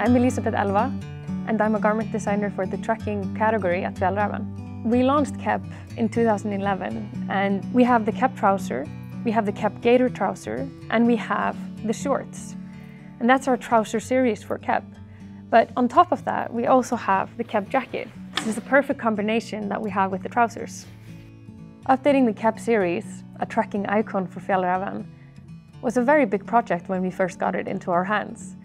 I'm Elisabeth Elva, and I'm a garment designer for the trekking category at Fjällräven. We launched Keb in 2011, and we have the Keb Trouser, we have the Keb Gator Trouser, and we have the shorts. And that's our trouser series for Keb. But on top of that, we also have the Keb Jacket. This is the perfect combination that we have with the trousers. Updating the Keb Series, a trekking icon for Fjällräven, was a very big project when we first got it into our hands.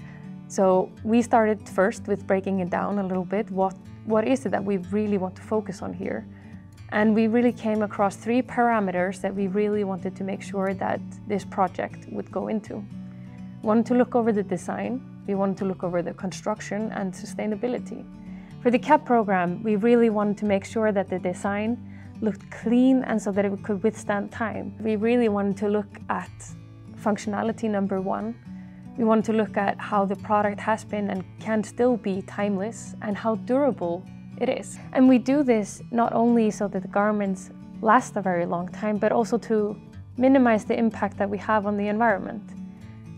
So we started first with breaking it down a little bit. What is it that we really want to focus on here? And we really came across 3 parameters that we really wanted to make sure that this project would go into. We wanted to look over the design, we wanted to look over the construction and sustainability. For the Keb program, we really wanted to make sure that the design looked clean and so that it could withstand time. We really wanted to look at functionality number 1. We wanted to look at how the product has been and can still be timeless and how durable it is. And we do this not only so that the garments last a very long time, but also to minimize the impact that we have on the environment.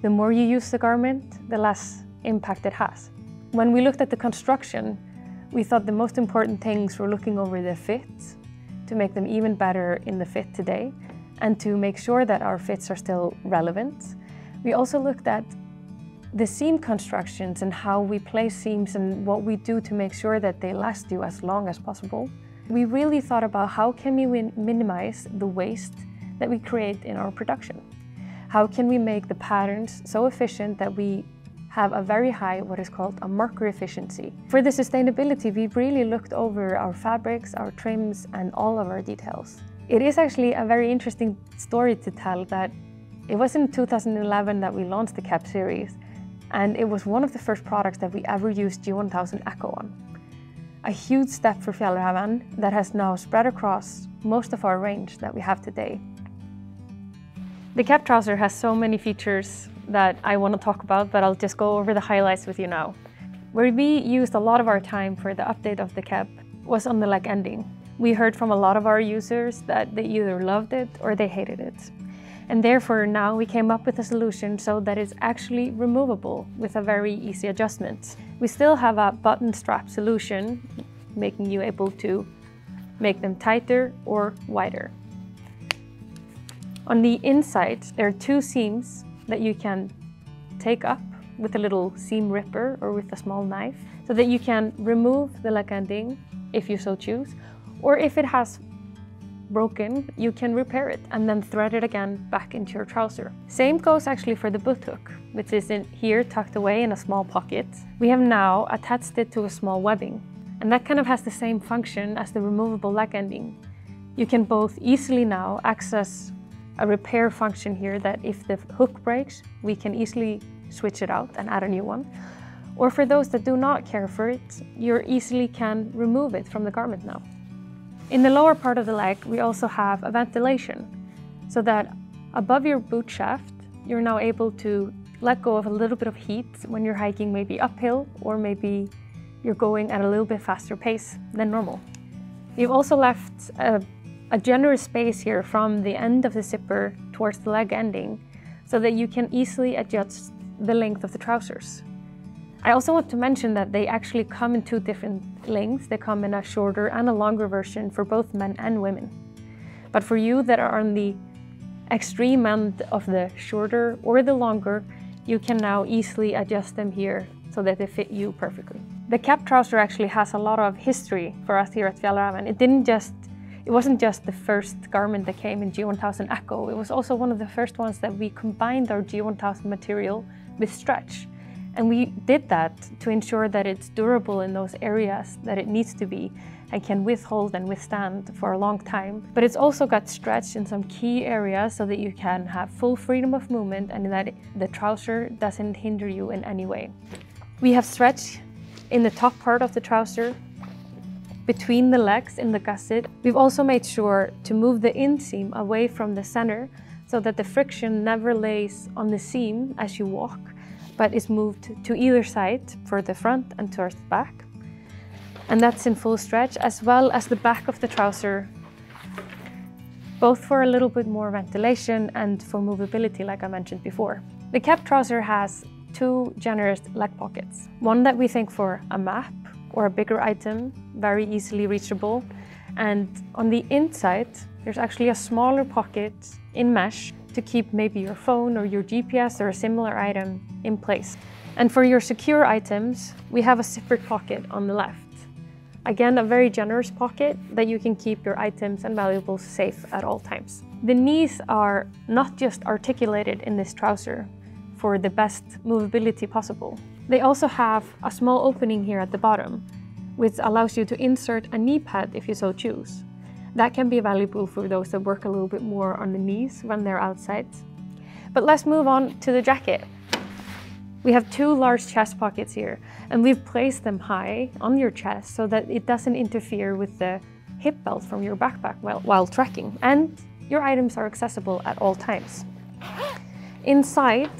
The more you use the garment, the less impact it has. When we looked at the construction, we thought the most important things were looking over the fits, to make them even better in the fit today, and to make sure that our fits are still relevant. We also looked at the seam constructions and how we place seams and what we do to make sure that they last you as long as possible. We really thought about how can we minimize the waste that we create in our production. How can we make the patterns so efficient that we have a very high, what is called a marker efficiency. For the sustainability, we really looked over our fabrics, our trims, and all of our details. It is actually a very interesting story to tell that it was in 2011 that we launched the Keb Series, and it was one of the first products that we ever used G1000 Echo on. A huge step for Fjällräven that has now spread across most of our range that we have today. The Keb Trouser has so many features that I want to talk about, but I'll just go over the highlights with you now. Where we used a lot of our time for the update of the Keb was on the leg ending. We heard from a lot of our users that they either loved it or they hated it. And therefore now we came up with a solution so that it's actually removable with a very easy adjustment. We still have a button strap solution, making you able to make them tighter or wider. On the inside, there are 2 seams that you can take up with a little seam ripper or with a small knife, so that you can remove the leg ending if you so choose, or if it has broken, you can repair it and then thread it again back into your trouser. Same goes actually for the boot hook, which is in here tucked away in a small pocket. We have now attached it to a small webbing, and that kind of has the same function as the removable leg ending. You can both easily now access a repair function here that if the hook breaks, we can easily switch it out and add a new one. Or for those that do not care for it, you easily can remove it from the garment now. In the lower part of the leg, we also have a ventilation, so that above your boot shaft, you're now able to let go of a little bit of heat when you're hiking maybe uphill, or maybe you're going at a little bit faster pace than normal. We've also left a generous space here from the end of the zipper towards the leg ending, so that you can easily adjust the length of the trousers. I also want to mention that they actually come in 2 different lengths. They come in a shorter and a longer version for both men and women. But for you that are on the extreme end of the shorter or the longer, you can now easily adjust them here so that they fit you perfectly. The Keb Trouser actually has a lot of history for us here at Fjällräven. It wasn't just the first garment that came in G1000 Echo, it was also one of the first ones that we combined our G1000 material with stretch. And we did that to ensure that it's durable in those areas that it needs to be and can withhold and withstand for a long time. But it's also got stretch in some key areas so that you can have full freedom of movement and that the trouser doesn't hinder you in any way. We have stretch in the top part of the trouser, between the legs in the gusset. We've also made sure to move the inseam away from the center so that the friction never lays on the seam as you walk, but is moved to either side for the front and towards the back. And that's in full stretch, as well as the back of the trouser, both for a little bit more ventilation and for movability, like I mentioned before. The Keb Trouser has two generous leg pockets. One that we think for a map or a bigger item, very easily reachable. And on the inside, there's actually a smaller pocket in mesh to keep maybe your phone or your GPS or a similar item in place. And for your secure items, we have a zippered pocket on the left. Again, a very generous pocket that you can keep your items and valuables safe at all times. The knees are not just articulated in this trouser for the best movability possible. They also have a small opening here at the bottom, which allows you to insert a knee pad if you so choose. That can be valuable for those that work a little bit more on the knees when they're outside. But let's move on to the jacket. We have two large chest pockets here, and we've placed them high on your chest so that it doesn't interfere with the hip belt from your backpack while trekking, and your items are accessible at all times. Inside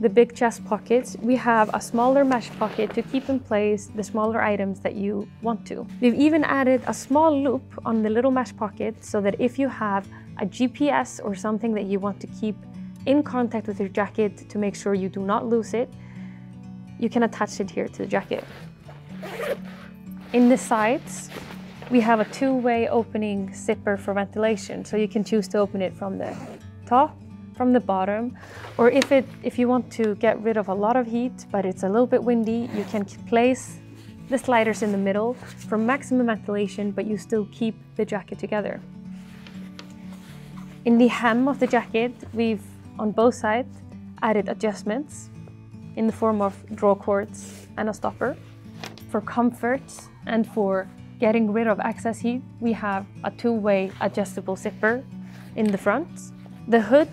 the big chest pockets, we have a smaller mesh pocket to keep in place the smaller items that you want to. We've even added a small loop on the little mesh pocket so that if you have a GPS or something that you want to keep in contact with your jacket to make sure you do not lose it, you can attach it here to the jacket. In the sides, we have a two-way opening zipper for ventilation, so you can choose to open it from the top, from the bottom, or if you want to get rid of a lot of heat but it's a little bit windy, you can place the sliders in the middle for maximum ventilation, but you still keep the jacket together. In the hem of the jacket, we've on both sides added adjustments in the form of draw cords and a stopper. For comfort and for getting rid of excess heat, we have a two-way adjustable zipper in the front. The hood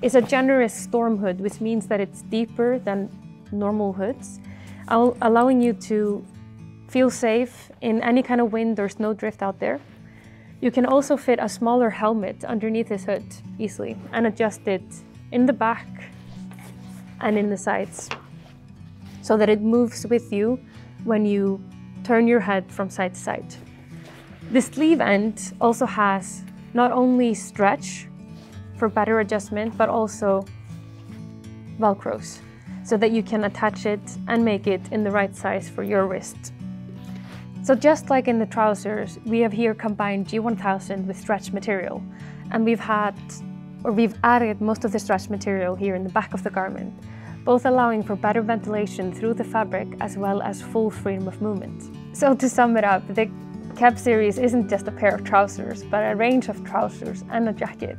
is a generous storm hood, which means that it's deeper than normal hoods, allowing you to feel safe in any kind of wind or snow drift out there. You can also fit a smaller helmet underneath this hood easily and adjust it in the back and in the sides so that it moves with you when you turn your head from side to side. The sleeve end also has not only stretch for better adjustment, but also Velcros so that you can attach it and make it in the right size for your wrist. So just like in the trousers, we have here combined G1000 with stretch material, and we've added most of the stretch material here in the back of the garment, both allowing for better ventilation through the fabric as well as full freedom of movement. So to sum it up, the Keb series isn't just a pair of trousers, but a range of trousers and a jacket.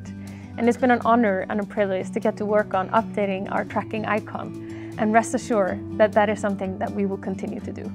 And it's been an honor and a privilege to get to work on updating our trekking icon, and rest assured that that is something that we will continue to do.